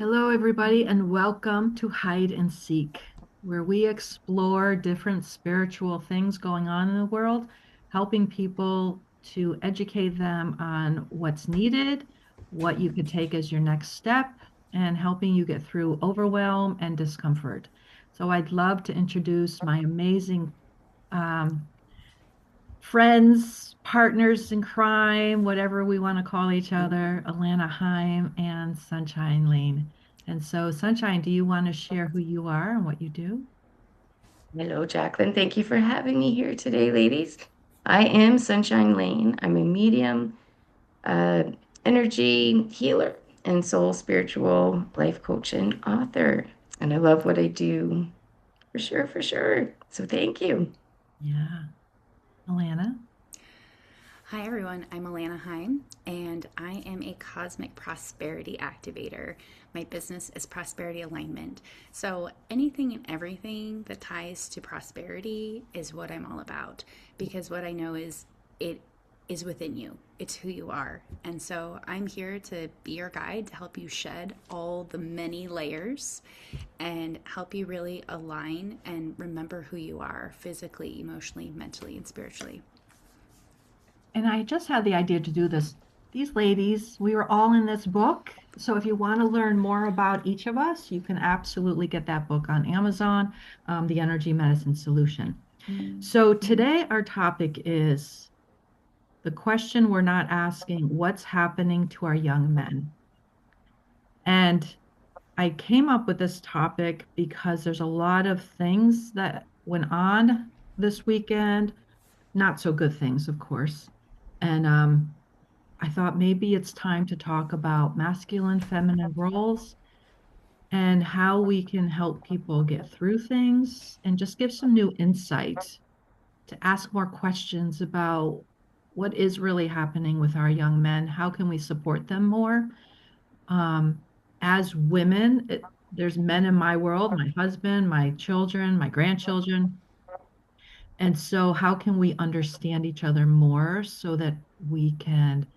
Hello, everybody, and welcome to Hide and Seek, where we explore different spiritual things going on in the world, helping people to educate them on what's needed, what you could take as your next step, and helping you get through overwhelm and discomfort. So, I'd love to introduce my amazing um, friends, partners in crime, whatever we want to call each other, Alana Heim and Sunshine Lane. And so, Sunshine, do you want to share who you are and what you do? Hello, Jacqueline. Thank you for having me here today, ladies. I am Sunshine Lane. I'm a medium, uh, energy healer, and soul spiritual life coach and author. And I love what I do for sure, for sure. So thank you. Yeah, Alana. Hi, everyone. I'm Alana Heim, and I am a cosmic prosperity activator. My business is prosperity alignment. So, anything and everything that ties to prosperity is what I'm all about because what I know is it is within you, it's who you are. And so, I'm here to be your guide to help you shed all the many layers and help you really align and remember who you are physically, emotionally, mentally, and spiritually. And I just had the idea to do this. These ladies, we were all in this book. So if you want to learn more about each of us, you can absolutely get that book on Amazon, The Energy Medicine Solution. So today, our topic is the question we're not asking, what's happening to our young men? And I came up with this topic because there's a lot of things that went on this weekend, not so good things, of course. And I thought maybe it's time to talk about masculine, feminine roles and how we can help people get through things and just give some new insight to ask more questions about what is really happening with our young men. How can we support them more? Um, as women, there's men in my world, my husband, my children, my grandchildren. And so, how can we understand each other more so that we can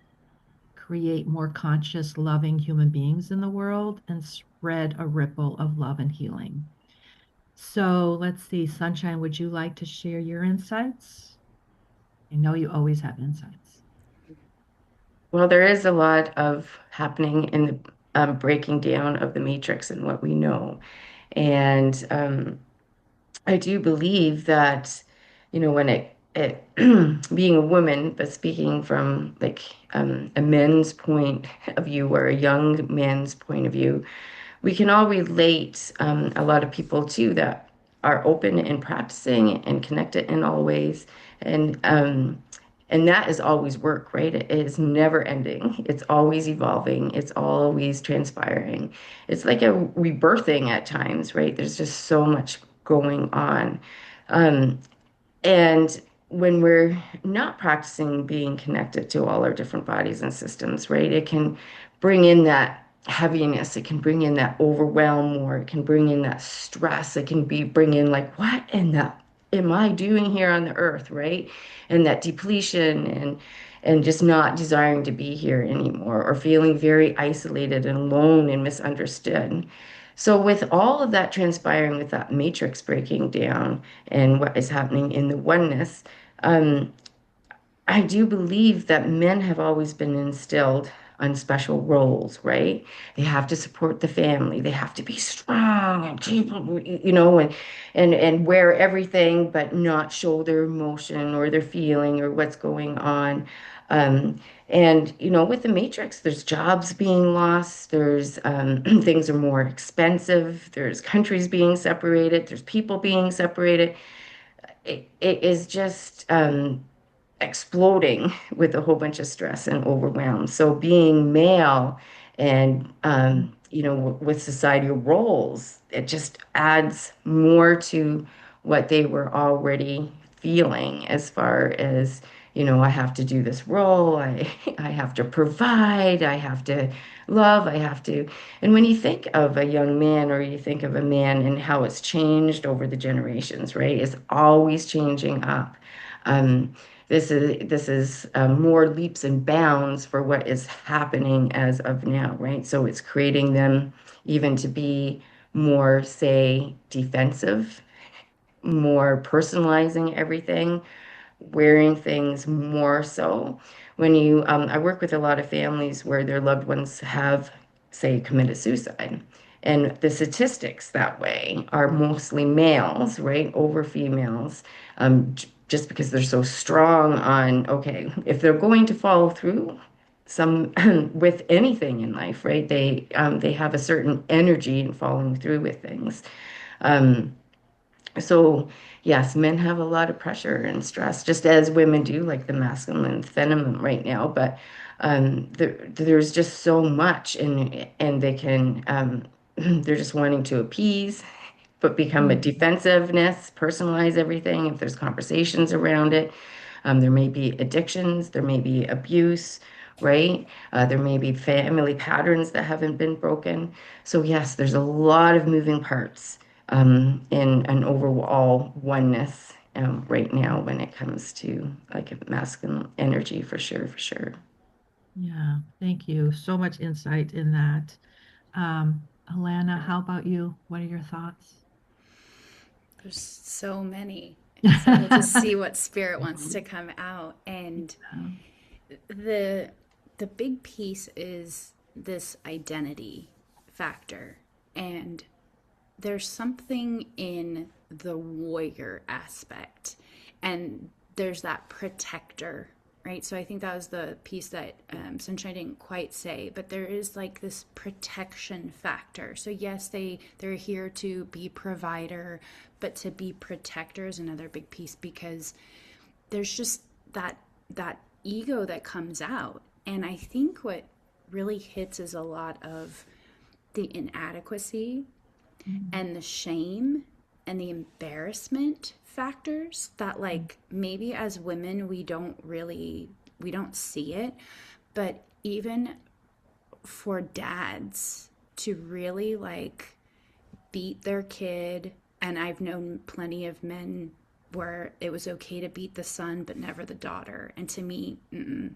create more conscious, loving human beings in the world and spread a ripple of love and healing? So, let's see, Sunshine, would you like to share your insights? I know you always have insights. Well, there is a lot of happening in the breaking down of the matrix and what we know. And I do believe that, when it being a woman, but speaking from like a men's point of view or a young man's point of view, we can all relate a lot of people too that are open and practicing and connected in all ways. And that is always work, right? It is never ending. It's always evolving. It's always transpiring. It's like a rebirthing at times, right? There's just so much going on. Um, and when we're not practicing being connected to all our different bodies and systems, right, it can bring in that heaviness, it can bring in that overwhelm, or it can bring in that stress. It can be bring in like, what in the am I doing here on the earth, right? And that depletion and just not desiring to be here anymore, or feeling very isolated and alone and misunderstood. So, with all of that transpiring, with that matrix breaking down and what is happening in the oneness, um, I do believe that men have always been instilled on special roles, right? They have to support the family. They have to be strong and capable, and wear everything, but not show their emotion or their feeling or what's going on. Um, and with the Matrix, there's jobs being lost. There's things are more expensive. There's countries being separated. There's people being separated. It is just exploding with a whole bunch of stress and overwhelm. So being male and with societal roles, it just adds more to what they were already feeling as far as, I have to do this role, I have to provide, I have to love, I have to. And when you think of a young man or you think of a man and how it's changed over the generations, right? It's always changing up. Um, This is more leaps and bounds for what is happening as of now, right? So it's creating them even to be more, say, defensive, more personalizing everything, wearing things more so. I work with a lot of families where their loved ones have, say, committed suicide. And the statistics that way are mostly males, right, over females, just because they're so strong on, okay, if they're going to follow through some with anything in life, right, they have a certain energy in following through with things. Um, so, yes, men have a lot of pressure and stress, just as women do, like the masculine feminine right now. But there's just so much, and they can they're just wanting to appease, but become a Mhm. defensiveness, personalize everything. If there's conversations around it, there may be addictions, there may be abuse, right? There may be family patterns that haven't been broken. So, yes, there's a lot of moving parts in an overall oneness right now when it comes to like masculine energy, for sure, for sure. Yeah, thank you. So much insight in that. Alana, how about you? What are your thoughts? There's so many. So we'll just see what spirit wants to come out. And the the big piece is this identity factor. And there's something in the warrior aspect, and there's that protector, right? So I think that was the piece that Sunshine didn't quite say, but there is like this protection factor. So yes, they're here to be provider, but to be protector is another big piece, because there's just that ego that comes out. And I think what really hits is a lot of the inadequacy and the shame and the embarrassment factors that, like, maybe as women we don't see it, but even for dads to really like beat their kid. And I've known plenty of men where it was okay to beat the son but never the daughter, and to me,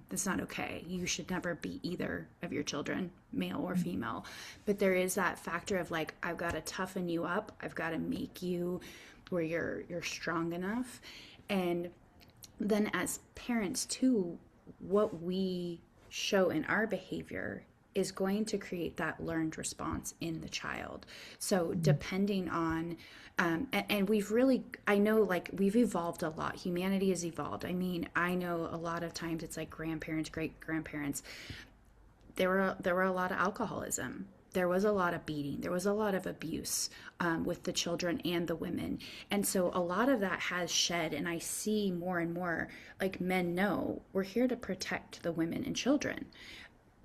that's not okay. You should never beat either of your children, male or female. But there is that factor of like, I've got to toughen you up, I've got to make you where you're strong enough. And then as parents too, what we show in our behavior is going to create that learned response in the child. So depending on and we've really, I know, like, we've evolved a lot. Humanity has evolved. I mean, I know a lot of times it's like grandparents, great grandparents, there were a lot of alcoholism, there was a lot of beating, there was a lot of abuse with the children and the women. And so a lot of that has shed, and I see more and more, like, men know we're here to protect the women and children.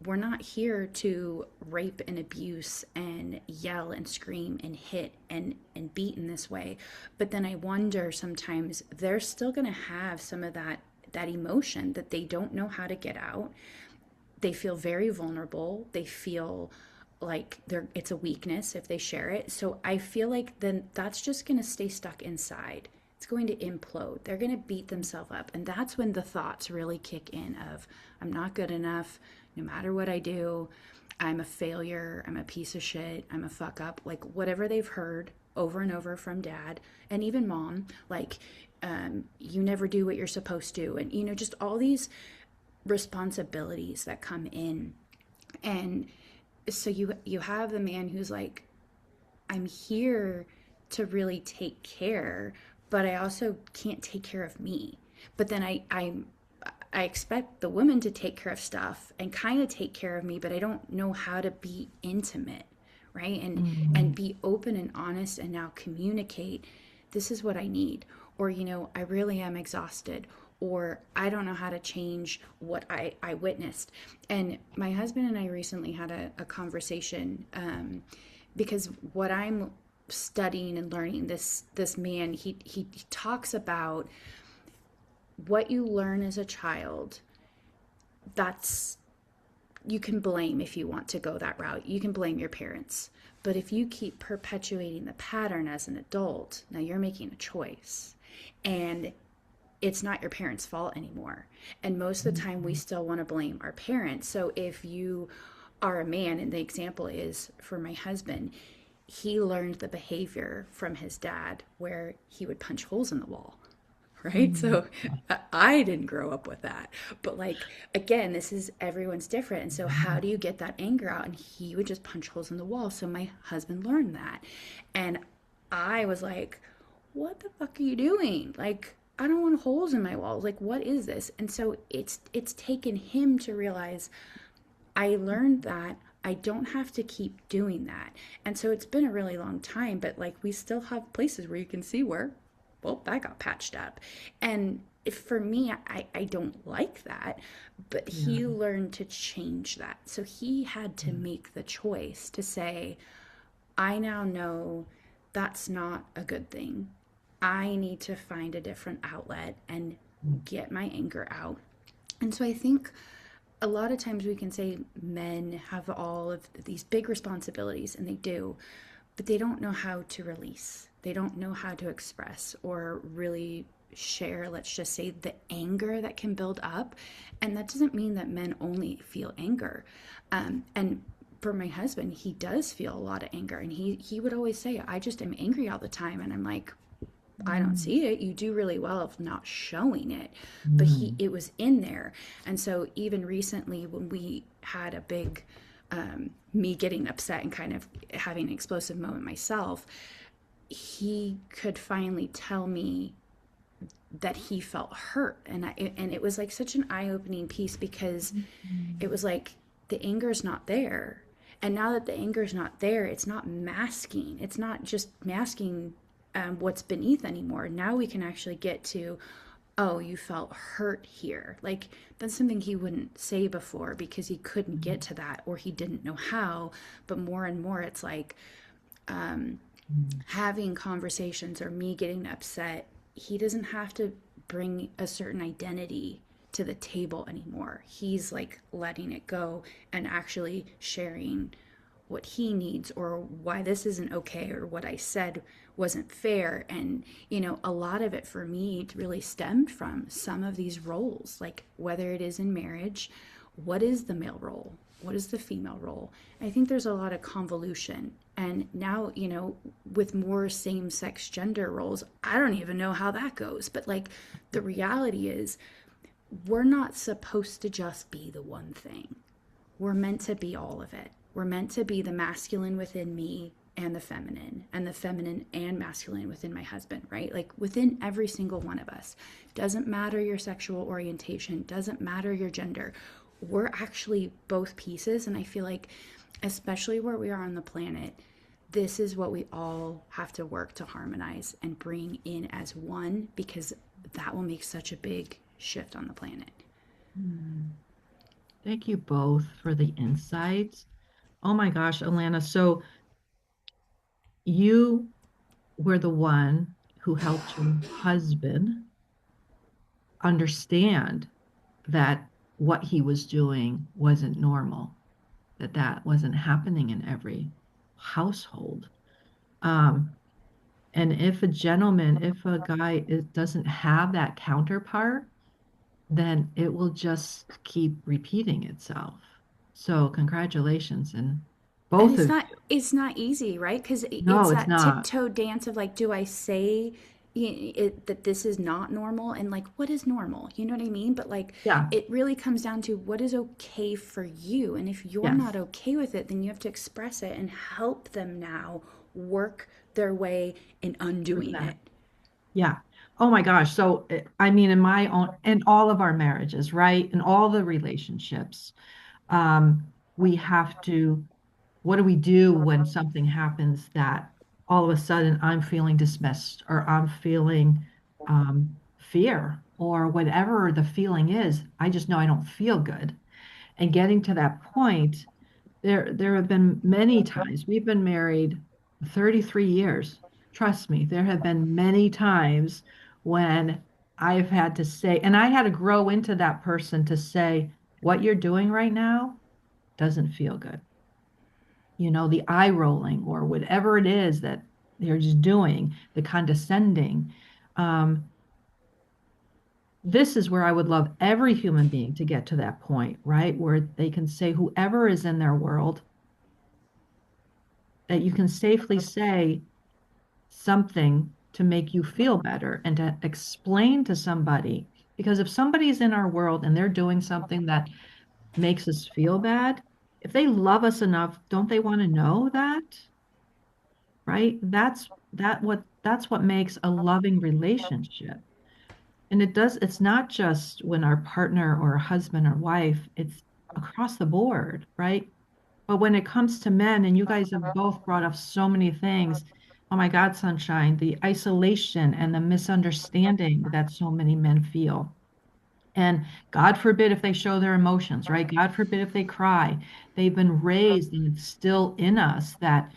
We're not here to rape and abuse and yell and scream and hit and beat in this way. But then I wonder, sometimes they're still going to have some of that emotion that they don't know how to get out. They feel very vulnerable. They feel like it's a weakness if they share it. So I feel like then that's just going to stay stuck inside. It's going to implode. They're going to beat themselves up. And that's when the thoughts really kick in of, I'm not good enough. No matter what I do, I'm a failure. I'm a piece of shit. I'm a fuck up. Like, whatever they've heard over and over from dad and even mom, like, you never do what you're supposed to. And, just all these responsibilities that come in. And so you have the man who's like, I'm here to really take care, but I also can't take care of me. But then I expect the woman to take care of stuff and kind of take care of me, but I don't know how to be intimate, right? And Mhm. be open and honest, and now communicate, this is what I need. Or, I really am exhausted, or I don't know how to change what I witnessed. And my husband and I recently had a conversation, because what I'm studying and learning, this man, he talks about what you learn as a child. That's, you can blame, if you want to go that route, you can blame your parents. But if you keep perpetuating the pattern as an adult, now you're making a choice. And it's not your parents' fault anymore. And most of the time, we still want to blame our parents. So if you are a man, and the example is for my husband, he learned the behavior from his dad where he would punch holes in the wall, right? Mm. So I didn't grow up with that. But like, again, this is everyone's different. And so, how do you get that anger out? And he would just punch holes in the wall. So, my husband learned that. And I was like, what the fuck are you doing? Like, I don't want holes in my walls. Like, what is this? And so it's taken him to realize I learned that I don't have to keep doing that. And so it's been a really long time, but like we still have places where you can see where, well, that got patched up. And if, for me, I don't like that, but Yeah. he learned to change that. So he had to make the choice to say, I now know that's not a good thing. I need to find a different outlet and get my anger out. And so I think a lot of times we can say men have all of these big responsibilities, and they do, but they don't know how to release. They don't know how to express or really share, let's just say, the anger that can build up. And that doesn't mean that men only feel anger. And for my husband, he does feel a lot of anger. And he would always say, I just am angry all the time. And I'm like, I don't Mm. see it. You do really well of not showing it, but Mm. it was in there. And so even recently, when we had a big, me getting upset and kind of having an explosive moment myself, he could finally tell me that he felt hurt, and it was like such an eye-opening piece, because it was like the anger's not there. And now that the anger's not there, it's not masking. It's not just masking what's beneath anymore. Now we can actually get to, oh, you felt hurt here. Like, that's something he wouldn't say before because he couldn't get to that, or he didn't know how. But more and more, it's like having conversations or me getting upset, he doesn't have to bring a certain identity to the table anymore. He's like letting it go and actually sharing what he needs, or why this isn't okay, or what I said wasn't fair. And, a lot of it for me really stemmed from some of these roles, like whether it is in marriage, what is the male role? What is the female role? I think there's a lot of convolution. And now, with more same sex gender roles, I don't even know how that goes. But like, the reality is, we're not supposed to just be the one thing. We're meant to be all of it. We're meant to be the masculine within me and the feminine and masculine within my husband, right? Like, within every single one of us. Doesn't matter your sexual orientation, doesn't matter your gender. We're actually both pieces. And I feel like, especially where we are on the planet, this is what we all have to work to harmonize and bring in as one, because that will make such a big shift on the planet. Mm. Thank you both for the insights. Oh my gosh, Alana. So you were the one who helped your husband understand that what he was doing wasn't normal, that that wasn't happening in every household. Um, and if a gentleman, if a guy doesn't have that counterpart, then it will just keep repeating itself. So congratulations, and And both it's of not you. it's not easy, right? Because No, it's it's that not. tiptoe dance of like, do I say that this is not normal, and like, what is normal? You know what I mean? But like, Yeah. it really comes down to what is okay for you. And if you're Yes. not okay with it, then you have to express it and help them now work their way in Through undoing that. it. Yeah. Oh my gosh. So, I mean, in my own, in all of our marriages, right? In all the relationships, we have to, what do we do when something happens that all of a sudden I'm feeling dismissed, or I'm feeling fear, or whatever the feeling is? I just know I don't feel good. And getting to that point, there have been many times. We've been married 33 years. Trust me, there have been many times when I've had to say, and I had to grow into that person to say, what you're doing right now doesn't feel good. The eye rolling or whatever it is that they're just doing, the condescending. Um, this is where I would love every human being to get to that point, right? Where they can say, whoever is in their world, that you can safely say something to make you feel better and to explain to somebody. Because if somebody's in our world and they're doing something that makes us feel bad, if they love us enough, don't they want to know that? Right? That's what makes a loving relationship. And it's not just when our partner or husband or wife, it's across the board, right? But when it comes to men, and you guys have both brought up so many things, oh my God, Sunshine, the isolation and the misunderstanding that so many men feel. And God forbid if they show their emotions, right? God forbid if they cry. They've been raised and it's still in us that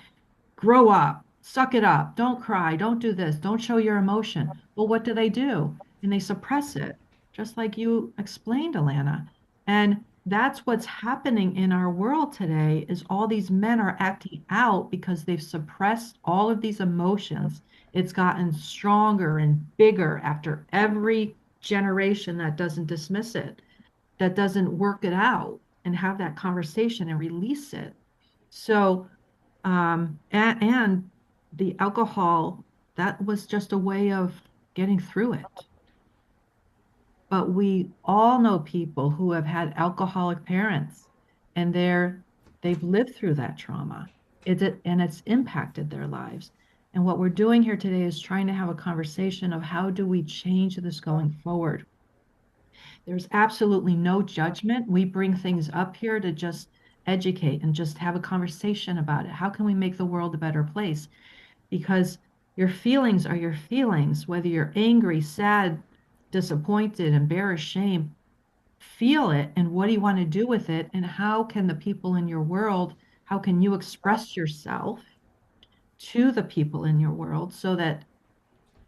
grow up, suck it up, don't cry, don't do this, don't show your emotion. Well, what do? And they suppress it, just like you explained, Alana. And that's what's happening in our world today is all these men are acting out because they've suppressed all of these emotions. It's gotten stronger and bigger after every generation that doesn't dismiss it, that doesn't work it out and have that conversation and release it. So and the alcohol, that was just a way of getting through it. But we all know people who have had alcoholic parents and they've lived through that trauma. And it's impacted their lives. And what we're doing here today is trying to have a conversation of how do we change this going forward. There's absolutely no judgment. We bring things up here to just educate and just have a conversation about it. How can we make the world a better place? Because your feelings are your feelings, whether you're angry, sad, disappointed, embarrassed, shame, feel it. And what do you want to do with it? And how can the people in your world, how can you express yourself to the people in your world so that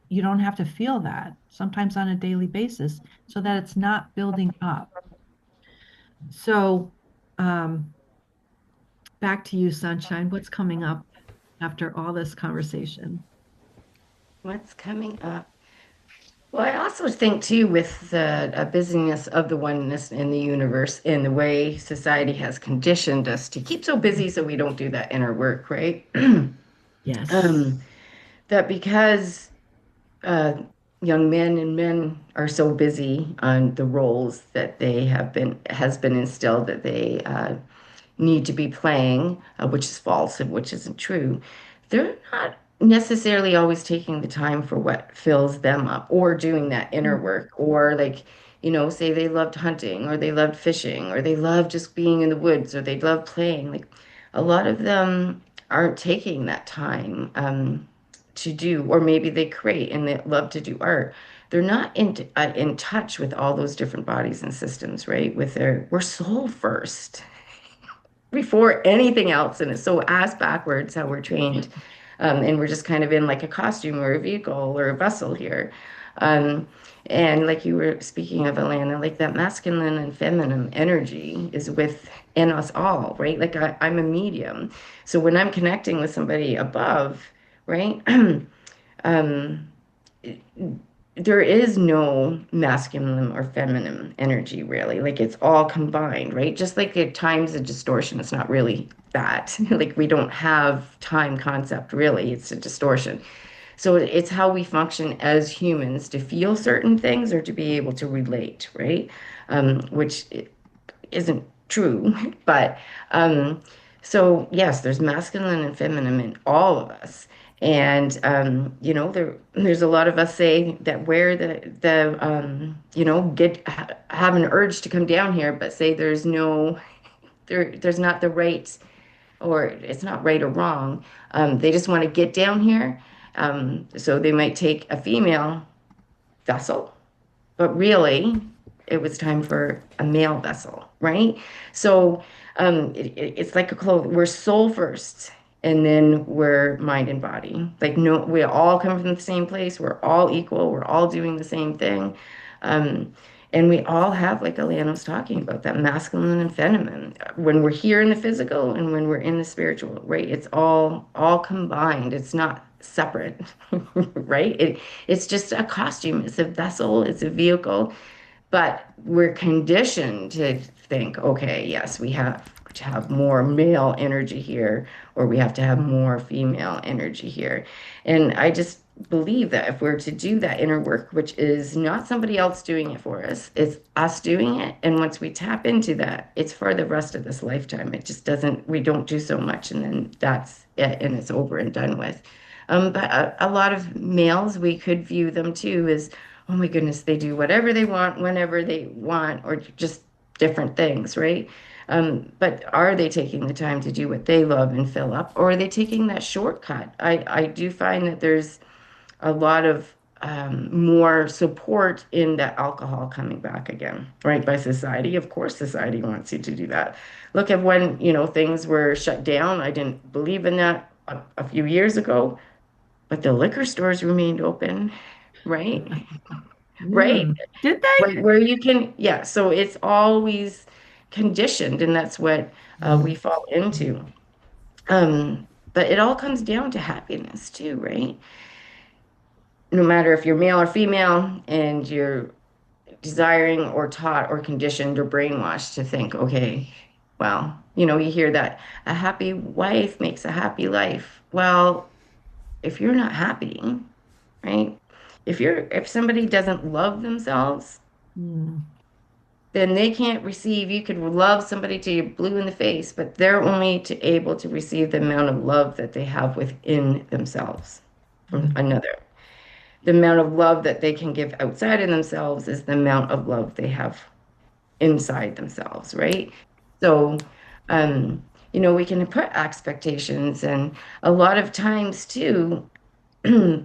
you don't have to feel that sometimes on a daily basis so that it's not building up. So, um, back to you, Sunshine. What's coming up after all this conversation? What's coming up? Well, I also think too, with the busyness of the oneness in the universe, in the way society has conditioned us to keep so busy so we don't do that inner work, right? Yes. um, that because uh, young men and men are so busy on the roles that they have been has been instilled that they need to be playing, which is false and which isn't true, they're not necessarily always taking the time for what fills them up or doing that inner work or like, say they loved hunting or they loved fishing or they love just being in the woods or they love playing. Like a lot of them aren't taking that time to do, or maybe they create and they love to do art. They're not in touch with all those different bodies and systems, right? We're soul first before anything else. And it's so ass backwards how we're trained. And we're just kind of in like a costume or a vehicle or a vessel here. Um, and like you were speaking of, Alana, like that masculine and feminine energy is within us all, right? Like I'm a medium. So when I'm connecting with somebody above, right? um, there is no masculine or feminine energy really. Like it's all combined, right? Just like at times a distortion, it's not really that. Like we don't have time concept really. It's a distortion. So it's how we function as humans to feel certain things or to be able to relate, right? Which isn't true, but so yes, there's masculine and feminine in all of us. And there's a lot of us say that where have an urge to come down here, but say there's not the right, or it's not right or wrong. They just want to get down here. So they might take a female vessel, but really it was time for a male vessel, right? So it's like a clothes. We're soul first, and then we're mind and body. Like no, we all come from the same place. We're all equal. We're all doing the same thing. Um, and we all have, like Alana was talking about, that masculine and feminine. When we're here in the physical and when we're in the spiritual, right? It's all combined. It's not separate, right? It's just a costume. It's a vessel. It's a vehicle. But we're conditioned to think, okay, yes, we have to have more male energy here, or we have to have more female energy here. And I just believe that if we're to do that inner work, which is not somebody else doing it for us, it's us doing it. And once we tap into that, it's for the rest of this lifetime. It just doesn't, we don't do so much and then that's it and it's over and done with. But a lot of males, we could view them too as, oh my goodness, they do whatever they want, whenever they want, or just different things, right? But are they taking the time to do what they love and fill up, or are they taking that shortcut? I do find that there's a lot of more support in the alcohol coming back again, right? By society. Of course, society wants you to do that. Look at when, things were shut down. I didn't believe in that a few years ago, but the liquor stores remained open, right? Right? Did they? Where you can, yeah, so it's always conditioned, and that's what we fall into. But it all comes down to happiness too, right? No matter if you're male or female, and you're desiring or taught or conditioned or brainwashed to think, okay, well, you hear that a happy wife makes a happy life. Well, if you're not happy, right? If somebody doesn't love themselves, Mm, then they can't receive. You could love somebody till you're blue in the face, but they're only able to receive the amount of love that they have within themselves from mm, another. The amount of love that they can give outside of themselves is the amount of love they have inside themselves, right? So, we can put expectations, and a lot of times too,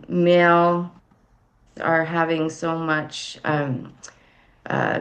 male are having so much uh,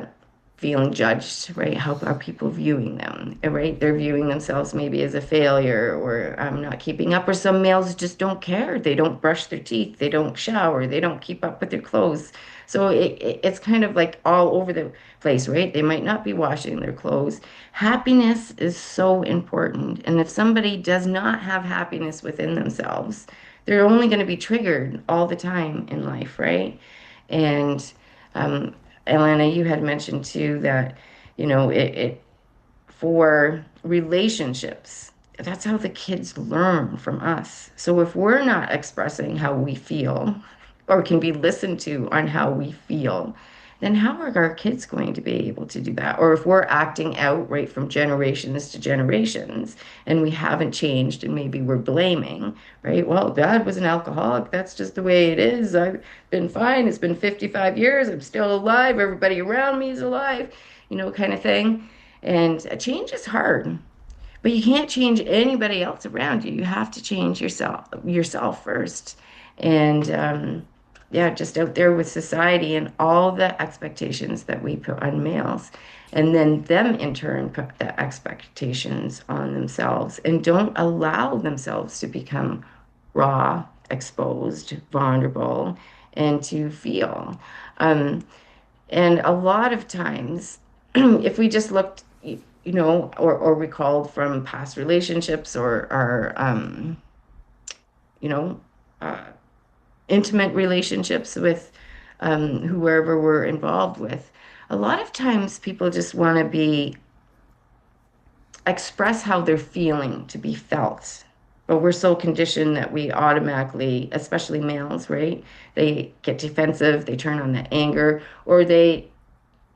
feeling judged, right? How are people viewing them, right? They're viewing themselves maybe as a failure or I'm not keeping up. Or some males just don't care. They don't brush their teeth. They don't shower. They don't keep up with their clothes. So it's kind of like all over the place, right? They might not be washing their clothes. Happiness is so important. And if somebody does not have happiness within themselves, they're only going to be triggered all the time in life, right? And um, Elena, you had mentioned too that, it for relationships, that's how the kids learn from us. So if we're not expressing how we feel or can be listened to on how we feel, then how are our kids going to be able to do that? Or if we're acting out right from generations to generations and we haven't changed and maybe we're blaming, right? Well, dad was an alcoholic. That's just the way it is. I've been fine. It's been 55 years. I'm still alive. Everybody around me is alive, kind of thing. And a change is hard, but you can't change anybody else around you. You have to change yourself first. And yeah, just out there with society and all the expectations that we put on males. And then them in turn put the expectations on themselves and don't allow themselves to become raw, exposed, vulnerable, and to feel. Um, and a lot of times, if we just looked, or recalled from past relationships or our, you know, uh, intimate relationships with whoever we're involved with, a lot of times people just want to express how they're feeling to be felt. But we're so conditioned that we automatically, especially males, right? They get defensive, they turn on that anger, or they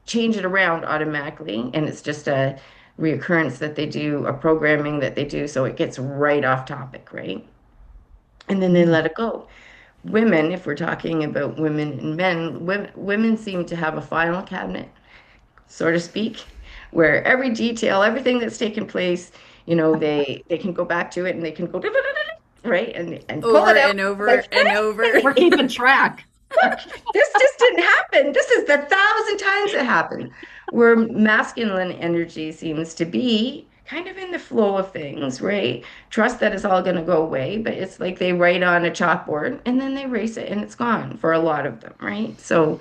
change it around automatically, and it's just a reoccurrence that they do, a programming that they do, so it gets right off topic, right? And then they mm. let it go. Women, if we're talking about women and men, women seem to have a file cabinet, so to speak, where every detail, everything that's taken place, they can go back to it and they can go right and pull it Over out. and over Like, and over. We're keeping track. this just didn't happen. This is the thousand times it happened. Where masculine energy seems to be kind of in the flow of things, right? Trust that it's all going to go away, but it's like they write on a chalkboard and then they erase it and it's gone for a lot of them, right? So,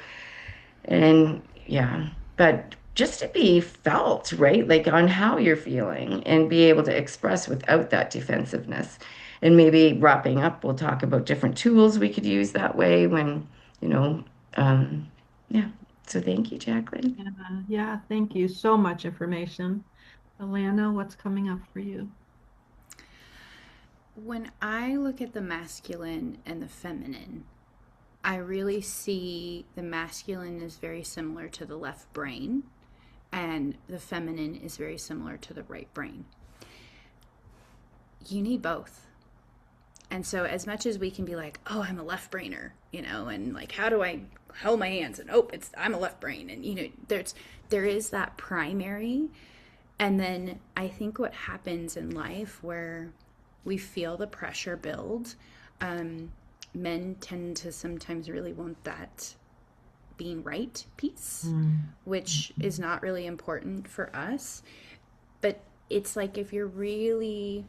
and yeah, but just to be felt, right? Like on how you're feeling and be able to express without that defensiveness. And maybe wrapping up, we'll talk about different tools we could use that way when, you know, um, yeah. So thank you, Jacqueline. Yeah, thank you. So much information. Alana, what's coming up for you? When I look at the masculine and the feminine, I really see the masculine is very similar to the left brain, and the feminine is very similar to the right brain. You need both. And so, as much as we can be like, oh, I'm a left brainer, and like, how do I hold my hands? And oh, I'm a left brain. And, there is that primary. And then I think what happens in life where we feel the pressure build, men tend to sometimes really want that being right piece, which is not really important for us. But it's like if you're really,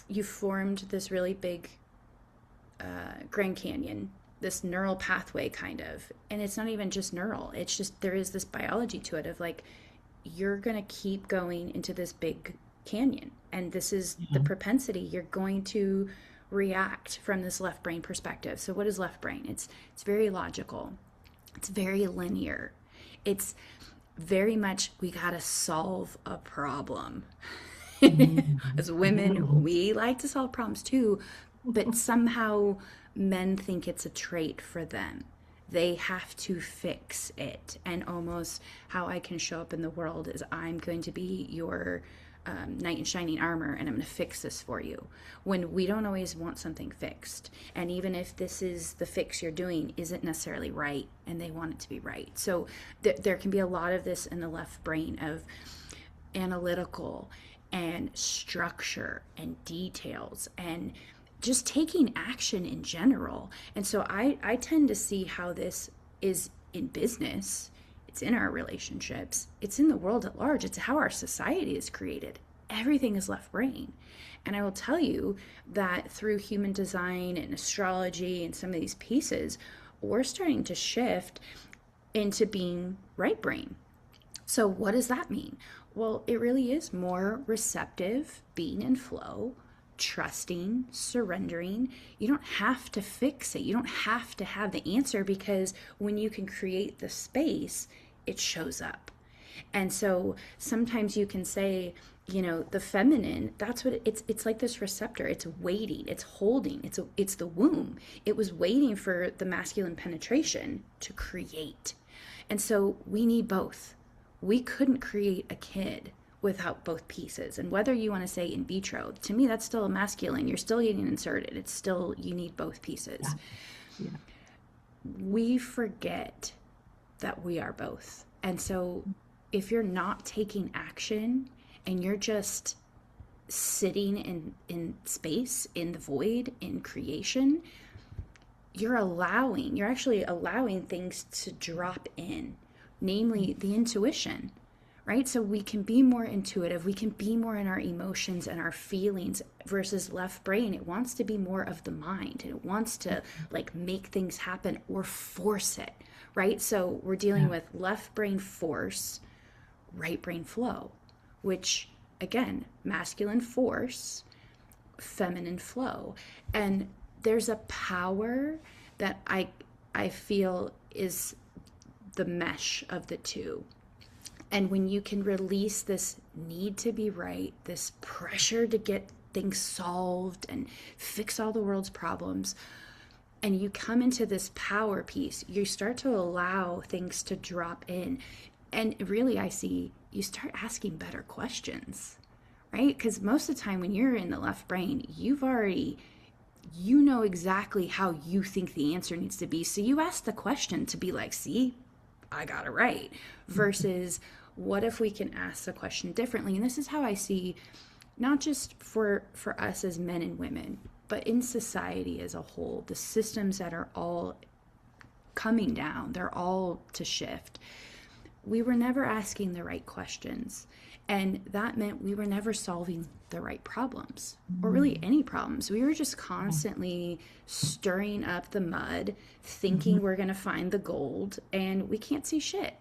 you formed this really big Grand Canyon, this neural pathway kind of, and it's not even just neural, it's just there is this biology to it of like you're going to keep going into this big canyon, and this is the propensity you're going to react from this left brain perspective. So what is left brain? It's very logical, it's very linear, it's very much we got to solve a problem. As women, we like to solve problems too, but somehow men think it's a trait for them. They have to fix it. And almost how I can show up in the world is I'm going to be your knight in shining armor, and I'm going to fix this for you. When we don't always want something fixed. And even if this is the fix you're doing isn't necessarily right, and they want it to be right. So there can be a lot of this in the left brain of analytical and structure and details and just taking action in general. And so I tend to see how this is in business, it's in our relationships, it's in the world at large, it's how our society is created. Everything is left brain. And I will tell you that through human design and astrology and some of these pieces, we're starting to shift into being right brain. So what does that mean? Well, it really is more receptive, being in flow, trusting, surrendering. You don't have to fix it. You don't have to have the answer, because when you can create the space, it shows up. And so sometimes you can say, the feminine, that's what it's like, this receptor. It's waiting, it's holding, it's the womb. It was waiting for the masculine penetration to create. And so we need both. We couldn't create a kid without both pieces. And whether you want to say in vitro, to me, that's still a masculine. You're still getting inserted. It's still, you need both pieces. Yeah. We forget that we are both. And so if you're not taking action and you're just sitting in space, in the void, in creation, you're actually allowing things to drop in, namely the intuition, right? So we can be more intuitive, we can be more in our emotions and our feelings, versus left brain. It wants to be more of the mind, and it wants to like make things happen or force it, right? So we're dealing with left brain force, right brain flow, which again, masculine force, feminine flow. And there's a power that I feel is the mesh of the two. And when you can release this need to be right, this pressure to get things solved and fix all the world's problems, and you come into this power piece, you start to allow things to drop in. And really, I see you start asking better questions, right? Because most of the time when you're in the left brain, you know exactly how you think the answer needs to be. So you ask the question to be like, see, I got it right. Versus what if we can ask the question differently? And this is how I see, not just for us as men and women, but in society as a whole, the systems that are all coming down, they're all to shift. We were never asking the right questions. And that meant we were never solving the right problems, or really any problems. We were just constantly stirring up the mud, thinking we're going to find the gold, and we can't see shit.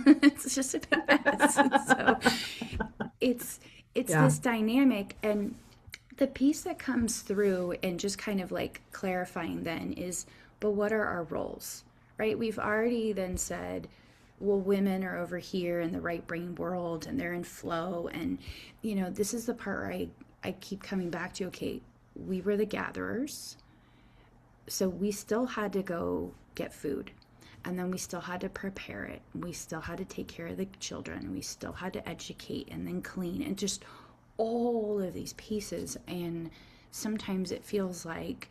It's just a big mess. So it's this dynamic. And the piece that comes through and just kind of like clarifying then is, but what are our roles, right? We've already then said, well, women are over here in the right brain world and they're in flow. And, this is the part where I keep coming back to, okay, we were the gatherers. So we still had to go get food. And then we still had to prepare it. We still had to take care of the children. We still had to educate and then clean and just all of these pieces. And sometimes it feels like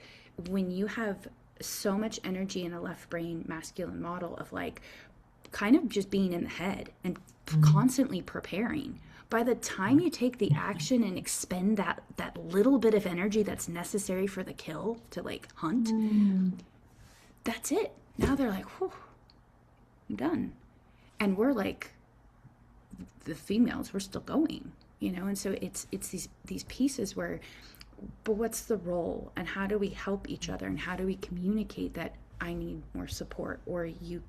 when you have so much energy in a left brain masculine model of like kind of just being in the head and constantly preparing, by the time you take the action and expend that little bit of energy that's necessary for the kill to like hunt, that's it. Now they're like, whew, I'm done. And we're like, the females, we're still going, and so it's these pieces where, but what's the role and how do we help each other and how do we communicate that I need more support, or you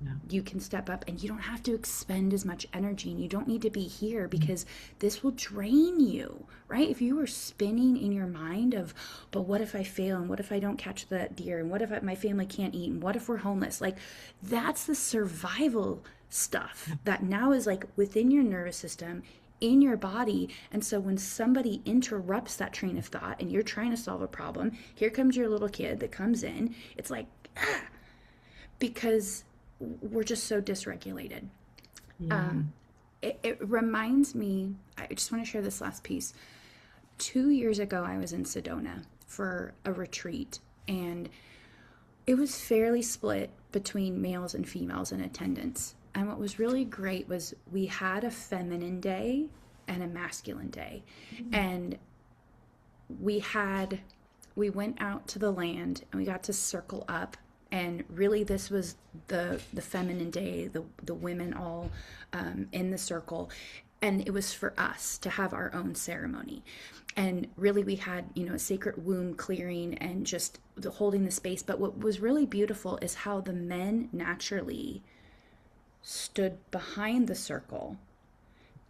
can step up and you don't have to expend as much energy and you don't need to be here because this will drain you, right? If you were spinning in your mind of, but what if I fail and what if I don't catch that deer and what if my family can't eat and what if we're homeless? Like that's the survival stuff that now is like within your nervous system, in your body. And so when somebody interrupts that train of thought and you're trying to solve a problem, here comes your little kid that comes in. It's like, because we're just so dysregulated. Yeah. It reminds me, I just want to share this last piece. 2 years ago, I was in Sedona for a retreat, and it was fairly split between males and females in attendance. And what was really great was we had a feminine day and a masculine day. And we went out to the land and we got to circle up. And really this was the feminine day, the women all in the circle. And it was for us to have our own ceremony. And really we had, a sacred womb clearing and just holding the space. But what was really beautiful is how the men naturally stood behind the circle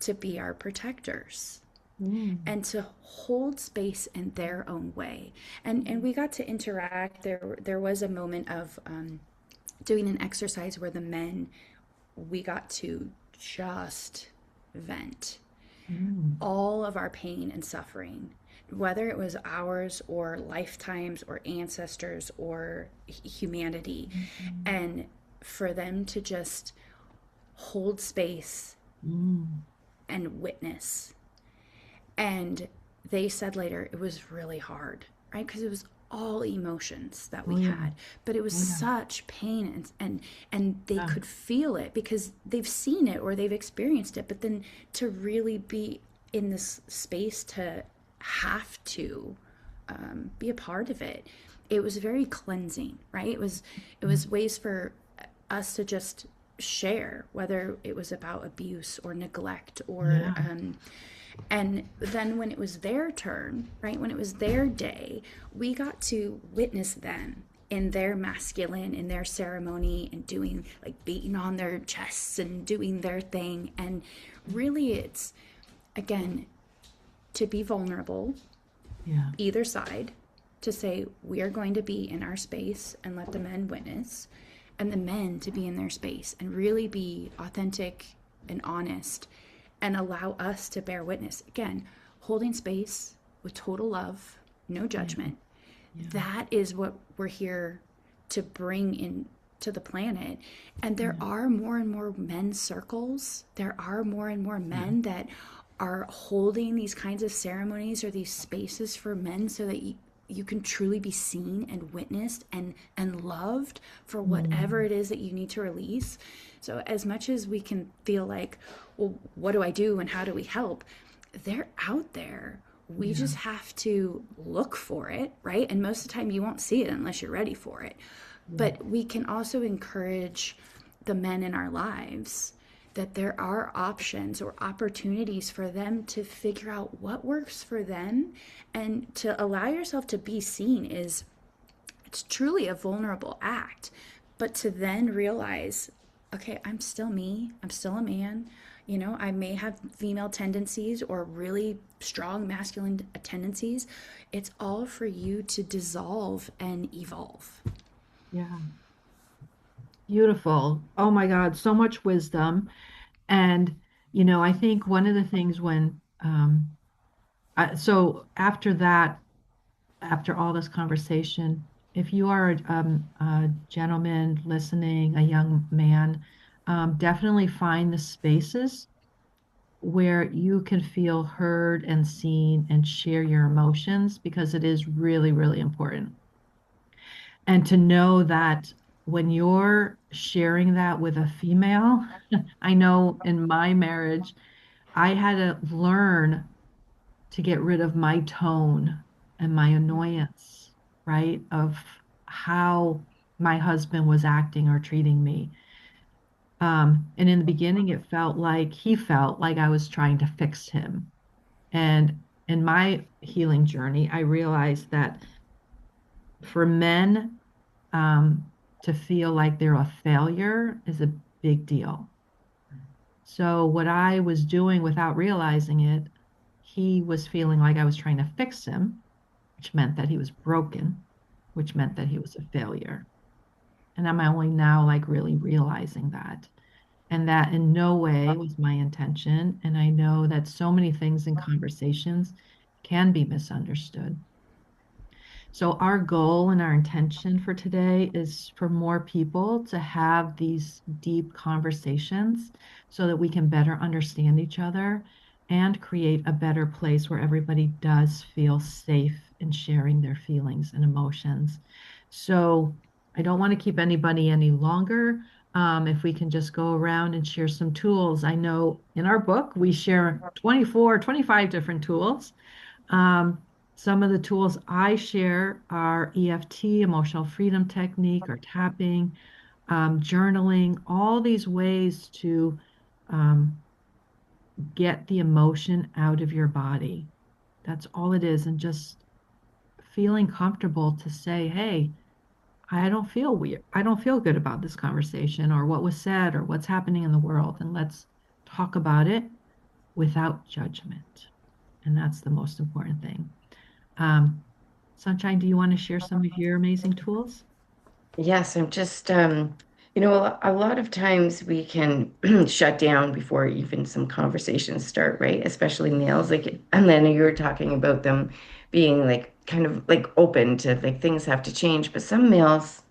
to be our protectors and to hold space in their own way. And we got to interact. There was a moment of doing an exercise where the men, we got to just vent all of our pain and suffering, whether it was ours or lifetimes or ancestors or humanity, and for them to just hold space and witness. And they said later it was really hard, right? Because it was all emotions that we had, but it was such pain and they could feel it because they've seen it or they've experienced it. But then to really be in this space to have to be a part of it, it was very cleansing, right? It was ways for us to just share, whether it was about abuse or neglect or and then when it was their turn, right, when it was their day, we got to witness them in their masculine, in their ceremony, and doing like beating on their chests and doing their thing. And really it's, again, to be vulnerable, either side, to say we are going to be in our space and let the men witness, and the men to be in their space and really be authentic and honest and allow us to bear witness. Again, holding space with total love, no judgment. That is what we're here to bring into the planet. And there are more and more men's circles. There are more and more men that are holding these kinds of ceremonies or these spaces for men so that you can truly be seen and witnessed and loved for whatever it is that you need to release. So as much as we can feel like, well, what do I do and how do we help? They're out there. We just have to look for it, right? And most of the time you won't see it unless you're ready for it. But we can also encourage the men in our lives that there are options or opportunities for them to figure out what works for them, and to allow yourself to be seen it's truly a vulnerable act. But to then realize, okay, I'm still me, I'm still a man, I may have female tendencies or really strong masculine tendencies. It's all for you to dissolve and evolve. Yeah. Beautiful. Oh my God, so much wisdom. And, I think one of the things when, so after that, after all this conversation, if you are a gentleman listening, a young man, definitely find the spaces where you can feel heard and seen and share your emotions because it is really, really important. And to know that when you're sharing that with a female, I know in my marriage, I had to learn to get rid of my tone and my annoyance, right? Of how my husband was acting or treating me. And in the beginning, it felt like he felt like I was trying to fix him. And in my healing journey, I realized that for men, to feel like they're a failure is a big deal. So, what I was doing without realizing it, he was feeling like I was trying to fix him, which meant that he was broken, which meant that he was a failure. And I'm only now like really realizing that. And that in no way was my intention. And I know that so many things in conversations can be misunderstood. So, our goal and our intention for today is for more people to have these deep conversations so that we can better understand each other and create a better place where everybody does feel safe in sharing their feelings and emotions. So, I don't want to keep anybody any longer. If we can just go around and share some tools. I know in our book, we share 24, 25 different tools. Um, some of the tools I share are EFT, emotional freedom technique, or tapping, journaling, all these ways to um, get the emotion out of your body. That's all it is. And just feeling comfortable to say, hey, I don't feel weird. I don't feel good about this conversation or what was said or what's happening in the world. And let's talk about it without judgment. And that's the most important thing. Um, Sunshine, do you want to share some of your amazing tools? Yes, I'm just, a lot of times we can shut down before even some conversations start, right? Especially males. Like, and then you were talking about them being like kind of like open to like things have to change, but some males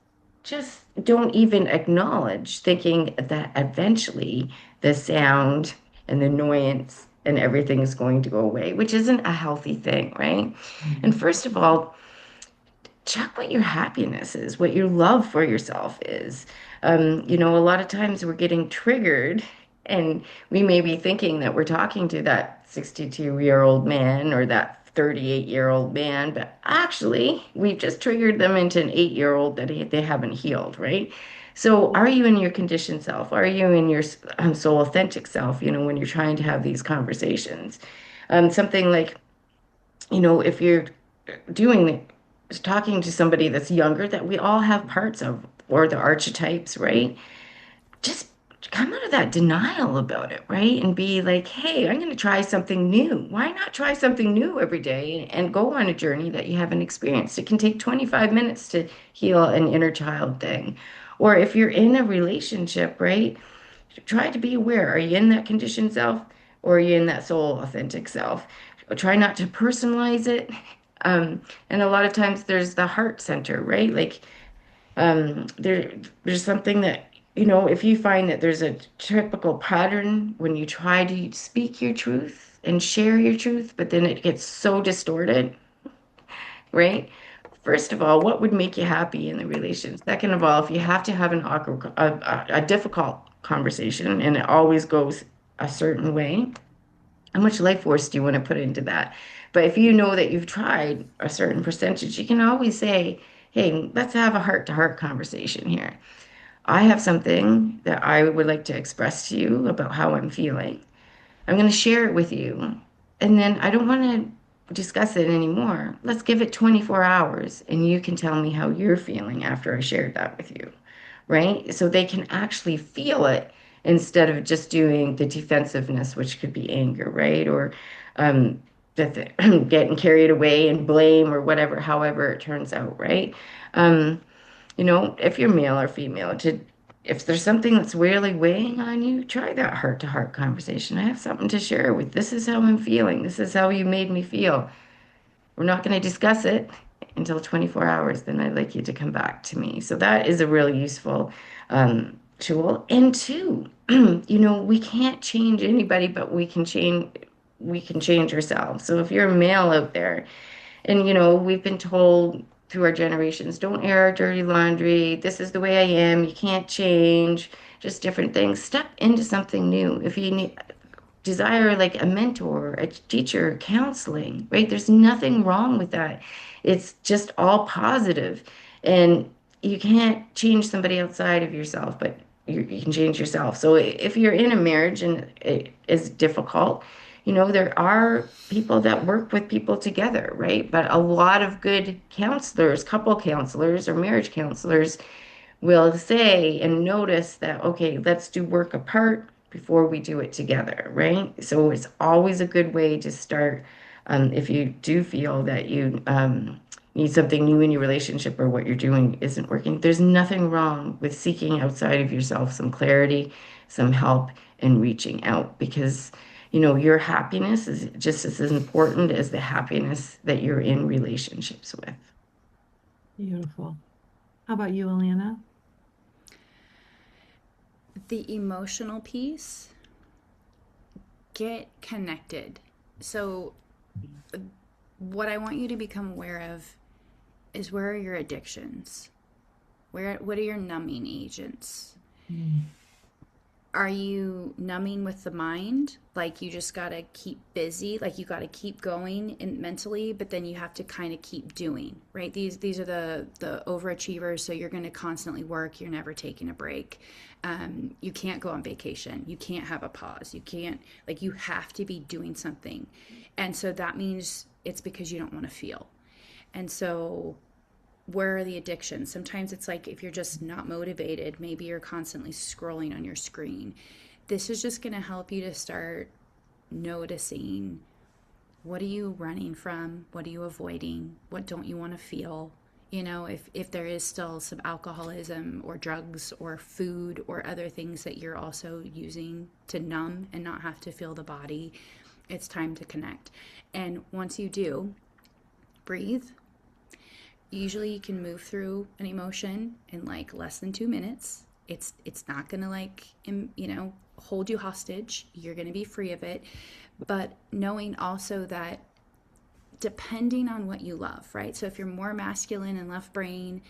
just don't even acknowledge, thinking that eventually the sound and the annoyance and everything is going to go away, which isn't a healthy thing, right? And Mm. first of all, check what your happiness is, what your love for yourself is. A lot of times we're getting triggered and we may be thinking that we're talking to that 62-year-old man or that 38-year-old man, but actually we've just triggered them into an 8-year-old that they haven't healed, right? So are you in your conditioned self? Are you in your soul authentic self, when you're trying to have these conversations? Something like, if you're doing talking to somebody that's younger that we all have parts of or the archetypes, right? Just come out of that denial about it, right? And be like, hey, I'm going to try something new. Why not try something new every day and go on a journey that you haven't experienced? It can take 25 minutes to heal an inner child thing. Or if you're in a relationship, right? Try to be aware. Are you in that conditioned self or are you in that soul authentic self? Try not to personalize it. And a lot of times there's the heart center, right? Like there's something that, if you find that there's a typical pattern when you try to speak your truth and share your truth, but then it gets so distorted, right? First of all, what would make you happy in the relation? Second of all, if you have to have an awkward, a difficult conversation and it always goes a certain way, how much life force do you want to put into that? But if you know that you've tried a certain percentage, you can always say, hey, let's have a heart-to-heart conversation here. I have something that I would like to express to you about how I'm feeling. I'm going to share it with you. And then I don't want to discuss it anymore. Let's give it 24 hours and you can tell me how you're feeling after I shared that with you, right? So they can actually feel it instead of just doing the defensiveness, which could be anger, right? Or um, getting carried away and blame or whatever, however it turns out, right? Um, if you're male or female, to if there's something that's really weighing on you, try that heart-to-heart conversation. I have something to share with. This is how I'm feeling. This is how you made me feel. We're not going to discuss it until 24 hours. Then I'd like you to come back to me. So that is a really useful tool. And two, we can't change anybody, but we can change ourselves. So if you're a male out there, and we've been told through our generations, don't air our dirty laundry. This is the way I am. You can't change. Just different things. Step into something new. If you desire like a mentor, a teacher, counseling, right? There's nothing wrong with that. It's just all positive. And you can't change somebody outside of yourself, but you can change yourself. So if you're in a marriage and it is difficult, there are people that work with people together, right? But a lot of good counselors, couple counselors or marriage counselors will say and notice that, okay, let's do work apart before we do it together, right? So it's always a good way to start if you do feel that you need something new in your relationship or what you're doing isn't working. There's nothing wrong with seeking outside of yourself some clarity, some help, and reaching out because your happiness is just as important as the happiness that you're in relationships with. Beautiful. How about you, Alana? The emotional piece, get connected. So, what I want you to become aware of is, where are your addictions? What are your numbing agents? Mm. Are you numbing with the mind? Like you just got to keep busy, like you got to keep going and mentally, but then you have to kind of keep doing, right? These are the overachievers, so you're going to constantly work, you're never taking a break. You can't go on vacation. You can't have a pause. You can't, like, you have to be doing something. And so that means it's because you don't want to feel. And so, where are the addictions? Sometimes it's like, if you're just not motivated, maybe you're constantly scrolling on your screen. This is just going to help you to start noticing, what are you running from? What are you avoiding? What don't you want to feel? If there is still some alcoholism or drugs or food or other things that you're also using to numb and not have to feel the body, it's time to connect. And once you do, breathe. Usually you can move through an emotion in like less than 2 minutes. It's not gonna like hold you hostage. You're gonna be free of it. But knowing also that, depending on what you love, right? So if you're more masculine and left brain,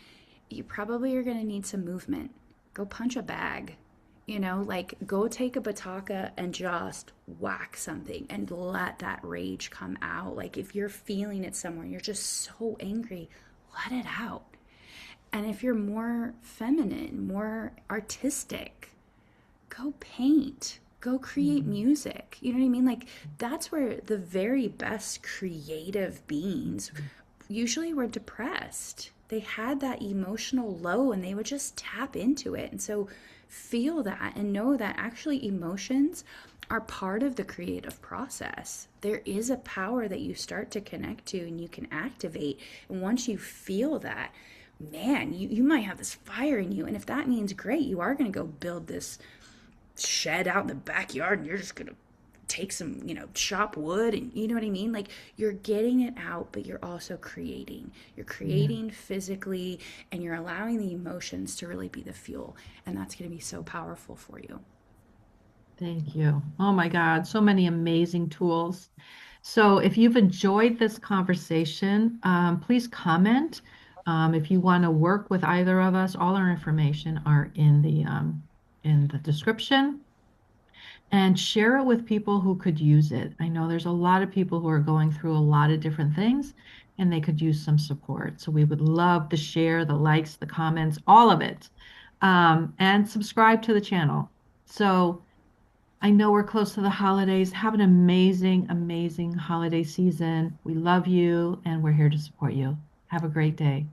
you probably are going to need some movement. Go punch a bag, like go take a bataka and just whack something and let that rage come out. Like if you're feeling it somewhere, you're just so angry, let it out. And if you're more feminine, more artistic, go paint, go create Mm. music. You know what I mean? Like that's where the very best creative beings usually were depressed. They had that emotional low and they would just tap into it. And so feel that and know that actually emotions are part of the creative process. There is a power that you start to connect to and you can activate. And once you feel that, man, you might have this fire in you. And if that means, great, you are going to go build this shed out in the backyard and you're just gonna take some, chop wood, and you know what I mean? Like you're getting it out, but you're also creating. You're Yeah. creating physically and you're allowing the emotions to really be the fuel. And that's gonna be so powerful for you. Thank you. Oh my God, so many amazing tools. So if you've enjoyed this conversation, please comment. If you want to work with either of us, all our information are in the description, and share it with people who could use it. I know there's a lot of people who are going through a lot of different things and they could use some support. So we would love to share the likes, the comments, all of it. And subscribe to the channel. So I know we're close to the holidays. Have an amazing, amazing holiday season. We love you and we're here to support you. Have a great day.